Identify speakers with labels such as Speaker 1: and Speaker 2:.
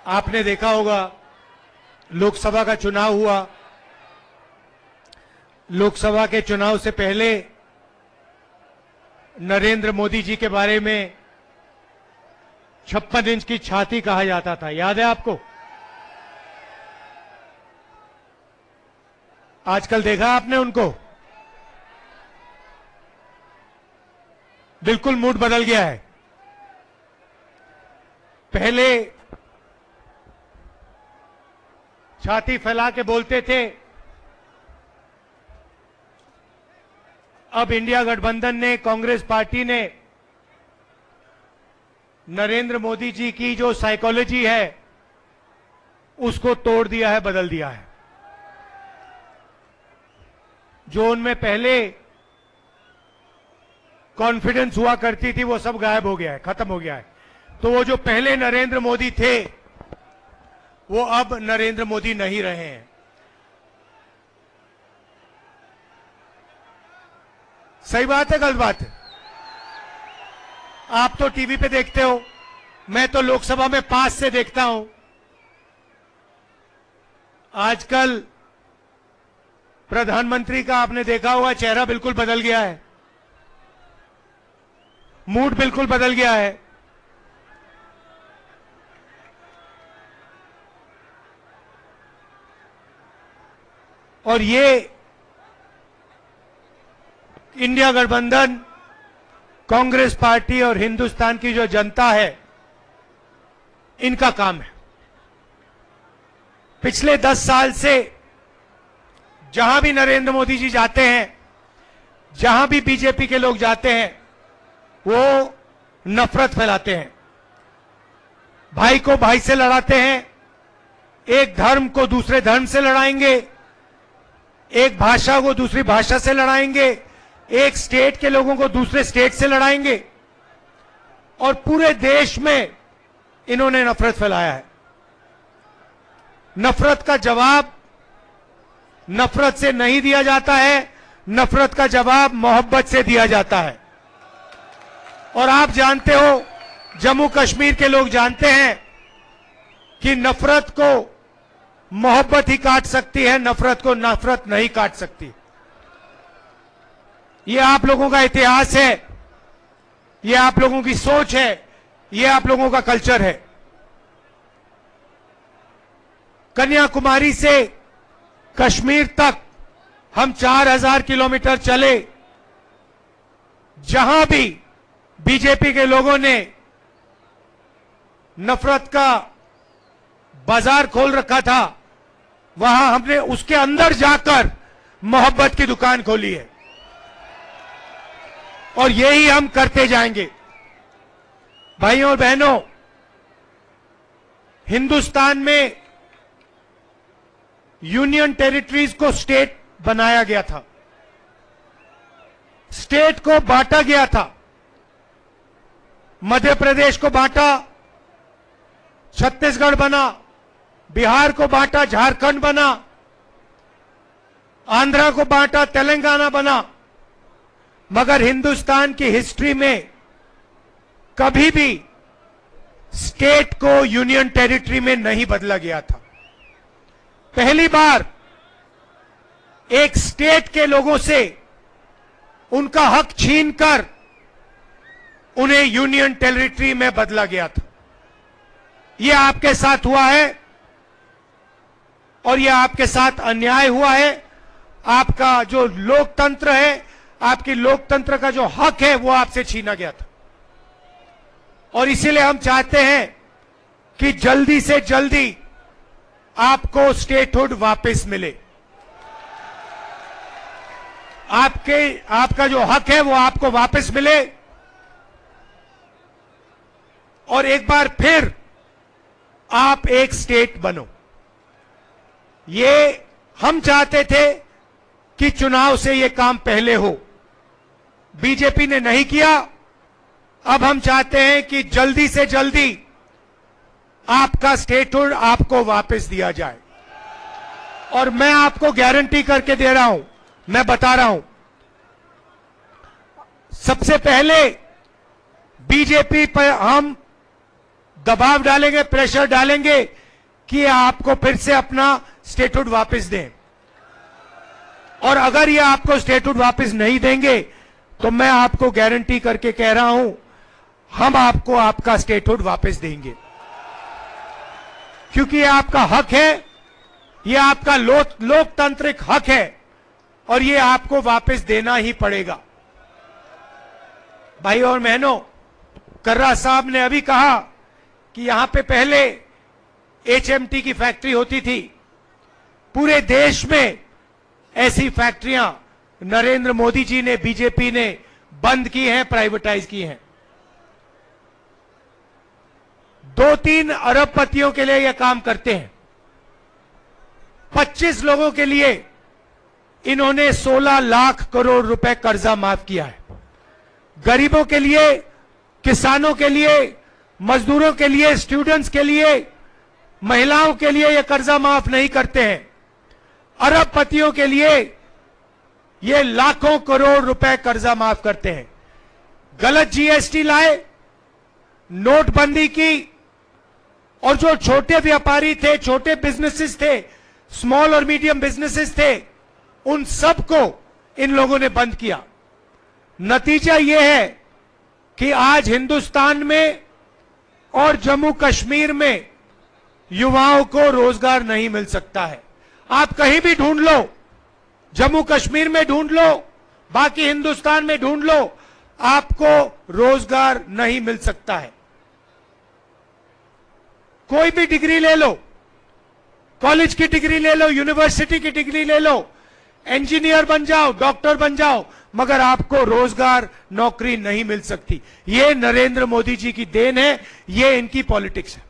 Speaker 1: आपने देखा होगा लोकसभा का चुनाव हुआ। लोकसभा के चुनाव से पहले नरेंद्र मोदी जी के बारे में 56 इंच की छाती कहा जाता था, याद है आपको? आजकल देखा आपने उनको? बिल्कुल मूड बदल गया है। पहले छाती फैला के बोलते थे, अब इंडिया गठबंधन ने, कांग्रेस पार्टी ने नरेंद्र मोदी जी की जो साइकोलॉजी है उसको तोड़ दिया है, बदल दिया है। जो उनमें पहले कॉन्फिडेंस हुआ करती थी वो सब गायब हो गया है, खत्म हो गया है। तो वो जो पहले नरेंद्र मोदी थे वो अब नरेंद्र मोदी नहीं रहे हैं। सही बात है, गलत बात है? आप तो टीवी पे देखते हो, मैं तो लोकसभा में पास से देखता हूं। आजकल प्रधानमंत्री का आपने देखा होगा चेहरा बिल्कुल बदल गया है, मूड बिल्कुल बदल गया है। और ये इंडिया गठबंधन, कांग्रेस पार्टी और हिंदुस्तान की जो जनता है, इनका काम है। पिछले 10 साल से जहां भी नरेंद्र मोदी जी जाते हैं, जहां भी बीजेपी के लोग जाते हैं, वो नफरत फैलाते हैं, भाई को भाई से लड़ाते हैं, एक धर्म को दूसरे धर्म से लड़ाएंगे, एक भाषा को दूसरी भाषा से लड़ाएंगे, एक स्टेट के लोगों को दूसरे स्टेट से लड़ाएंगे, और पूरे देश में इन्होंने नफरत फैलाया है। नफरत का जवाब नफरत से नहीं दिया जाता है, नफरत का जवाब मोहब्बत से दिया जाता है। और आप जानते हो, जम्मू कश्मीर के लोग जानते हैं कि नफरत को मोहब्बत ही काट सकती है, नफरत को नफरत नहीं काट सकती। ये आप लोगों का इतिहास है, ये आप लोगों की सोच है, ये आप लोगों का कल्चर है। कन्याकुमारी से कश्मीर तक हम 4000 किलोमीटर चले, जहां भी बीजेपी के लोगों ने नफरत का बाजार खोल रखा था, वहां हमने उसके अंदर जाकर मोहब्बत की दुकान खोली है, और यही हम करते जाएंगे। भाइयों और बहनों, हिंदुस्तान में यूनियन टेरिटरीज को स्टेट बनाया गया था, स्टेट को बांटा गया था। मध्य प्रदेश को बांटा, छत्तीसगढ़ बना, बिहार को बांटा, झारखंड बना, आंध्रा को बांटा, तेलंगाना बना। मगर हिंदुस्तान की हिस्ट्री में कभी भी स्टेट को यूनियन टेरिटरी में नहीं बदला गया था। पहली बार एक स्टेट के लोगों से उनका हक छीनकर उन्हें यूनियन टेरिटरी में बदला गया था। यह आपके साथ हुआ है, और यह आपके साथ अन्याय हुआ है। आपका जो लोकतंत्र है, आपकी लोकतंत्र का जो हक है, वो आपसे छीना गया था। और इसीलिए हम चाहते हैं कि जल्दी से जल्दी आपको स्टेटहुड वापस मिले। आपका जो हक है वो आपको वापस मिले, और एक बार फिर आप एक स्टेट बनो। ये हम चाहते थे कि चुनाव से ये काम पहले हो, बीजेपी ने नहीं किया। अब हम चाहते हैं कि जल्दी से जल्दी आपका स्टेटहुड आपको वापस दिया जाए। और मैं आपको गारंटी करके दे रहा हूं, मैं बता रहा हूं, सबसे पहले बीजेपी पर हम दबाव डालेंगे, प्रेशर डालेंगे कि आपको फिर से अपना स्टेटहुड वापस दें। और अगर ये आपको स्टेटहुड वापस नहीं देंगे तो मैं आपको गारंटी करके कह रहा हूं, हम आपको आपका स्टेटहुड वापस देंगे, क्योंकि ये आपका हक है, ये आपका लोकतांत्रिक हक है और ये आपको वापस देना ही पड़ेगा। भाई और बहनों, कर्रा साहब ने अभी कहा कि यहां पे पहले HMT की फैक्ट्री होती थी। पूरे देश में ऐसी फैक्ट्रियां नरेंद्र मोदी जी ने, बीजेपी ने बंद की हैं, प्राइवेटाइज की हैं। 2-3 अरबपतियों के लिए यह काम करते हैं। 25 लोगों के लिए इन्होंने 16 लाख करोड़ रुपए कर्जा माफ किया है। गरीबों के लिए, किसानों के लिए, मजदूरों के लिए, स्टूडेंट्स के लिए, महिलाओं के लिए यह कर्जा माफ नहीं करते हैं। अरबपतियों के लिए ये लाखों करोड़ रुपए कर्जा माफ करते हैं। गलत GST लाए, नोटबंदी की, और जो छोटे व्यापारी थे, छोटे बिजनेसेस थे, स्मॉल और मीडियम बिजनेसेस थे, उन सबको इन लोगों ने बंद किया। नतीजा यह है कि आज हिंदुस्तान में और जम्मू कश्मीर में युवाओं को रोजगार नहीं मिल सकता है। आप कहीं भी ढूंढ लो, जम्मू कश्मीर में ढूंढ लो, बाकी हिंदुस्तान में ढूंढ लो, आपको रोजगार नहीं मिल सकता है। कोई भी डिग्री ले लो, कॉलेज की डिग्री ले लो, यूनिवर्सिटी की डिग्री ले लो, इंजीनियर बन जाओ, डॉक्टर बन जाओ, मगर आपको रोजगार, नौकरी नहीं मिल सकती। ये नरेंद्र मोदी जी की देन है, ये इनकी पॉलिटिक्स है।